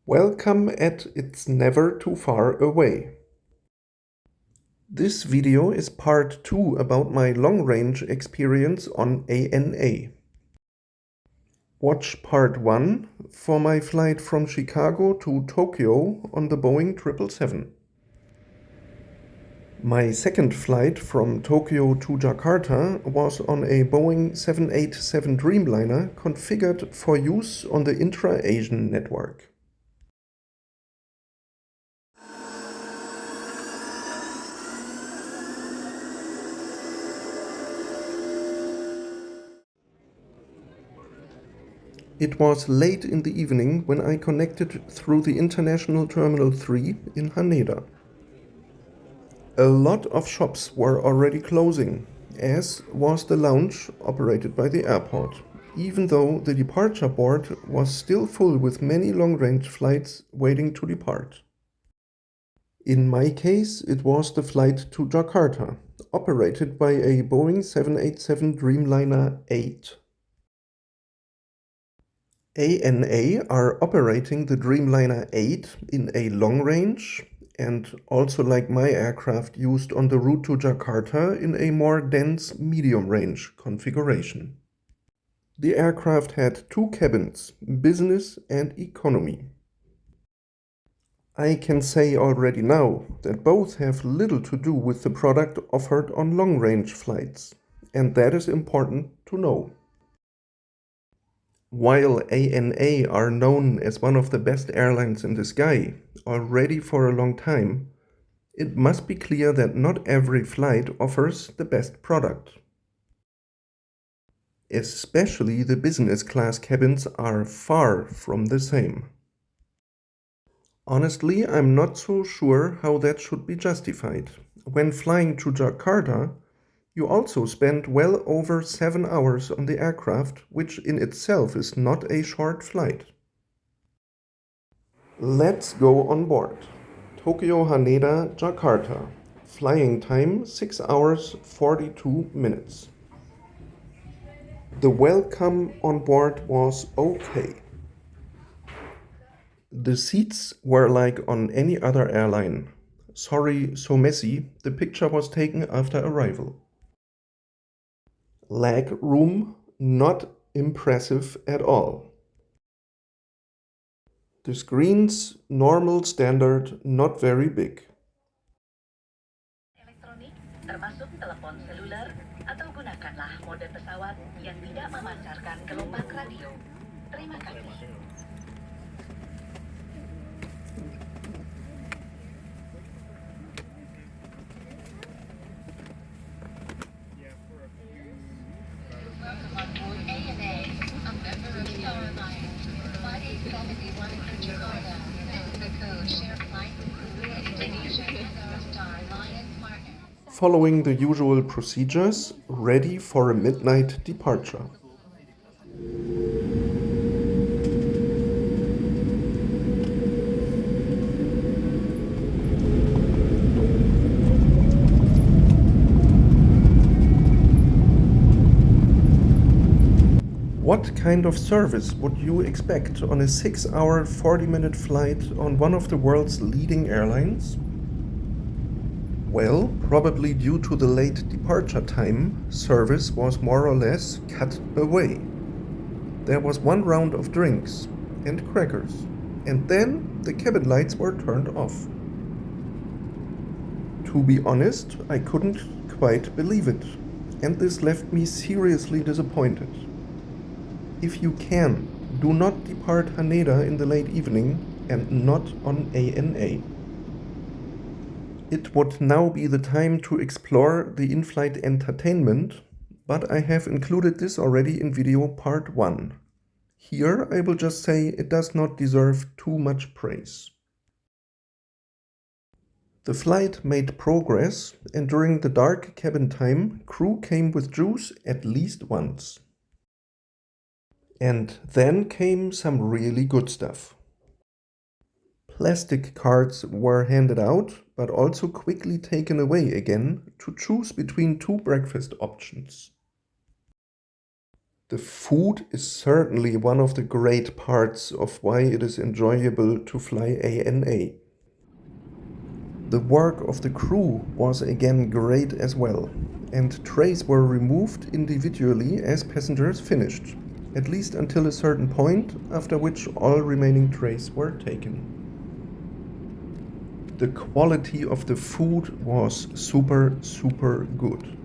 Welcome at It's Never Too Far Away. This video is part 2 about my long-range experience on ANA. Watch part 1 for my flight from Chicago to Tokyo on the Boeing 777. My second flight from Tokyo to Jakarta was on a Boeing 787 Dreamliner configured for use on the intra-Asian network. It was late in the evening when I connected through the International Terminal 3 in Haneda. A lot of shops were already closing, as was the lounge operated by the airport, even though the departure board was still full with many long-range flights waiting to depart. In my case, it was the flight to Jakarta, operated by a Boeing 787 Dreamliner 8. ANA are operating the Dreamliner 8 in a long range and also, like my aircraft, used on the route to Jakarta in a more dense medium range configuration. The aircraft had two cabins, business and economy. I can say already now that both have little to do with the product offered on long range flights, and that is important to know. While ANA are known as one of the best airlines in the sky already for a long time, it must be clear that not every flight offers the best product. Especially the business class cabins are far from the same. Honestly, I'm not so sure how that should be justified. When flying to Jakarta, you also spend well over 7 hours on the aircraft, which in itself is not a short flight. Let's go on board. Tokyo Haneda, Jakarta. Flying time 6 hours 42 minutes. The welcome on board was okay. The seats were like on any other airline. Sorry, so messy. The picture was taken after arrival. Leg room, not impressive at all. The screens, normal standard, not very big. Elektronik, termasuk telepon seluler, atau gunakanlah mode pesawat yang tidak memancarkan gelombang radio. Terima kasih. Welcome on board ANA, a member of the Airline. Flight 871 from Jakarta. Enter the code share flight with Indonesia and Star Alliance partner. Following the usual procedures, ready for a midnight departure. What kind of service would you expect on a 6-hour, 40-minute flight on one of the world's leading airlines? Well, probably due to the late departure time, service was more or less cut away. There was one round of drinks and crackers, and then the cabin lights were turned off. To be honest, I couldn't quite believe it, and this left me seriously disappointed. If you can, do not depart Haneda in the late evening and not on ANA. It would now be the time to explore the in-flight entertainment, but I have included this already in video part 1. Here I will just say it does not deserve too much praise. The flight made progress, and during the dark cabin time, crew came with juice at least once. And then came some really good stuff. Plastic cards were handed out, but also quickly taken away again to choose between two breakfast options. The food is certainly one of the great parts of why it is enjoyable to fly ANA. The work of the crew was again great as well, and trays were removed individually as passengers finished, at least until a certain point, after which all remaining trays were taken. The quality of the food was super good.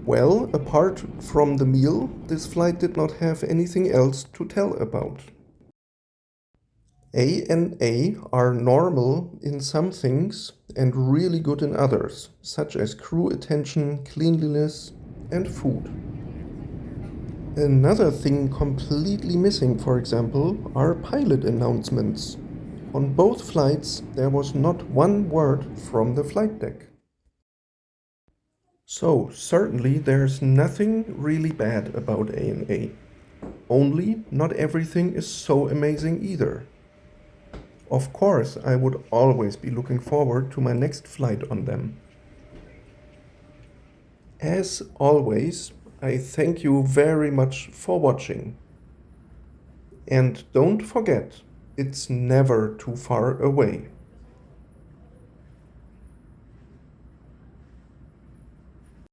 Well, apart from the meal, this flight did not have anything else to tell about. ANA are normal in some things and really good in others, such as crew attention, cleanliness, and food. Another thing completely missing, for example, are pilot announcements. On both flights, there was not one word from the flight deck. So, certainly there's nothing really bad about ANA. Only, not everything is so amazing either. Of course, I would always be looking forward to my next flight on them. As always, I thank you very much for watching. And don't forget, it's never too far away.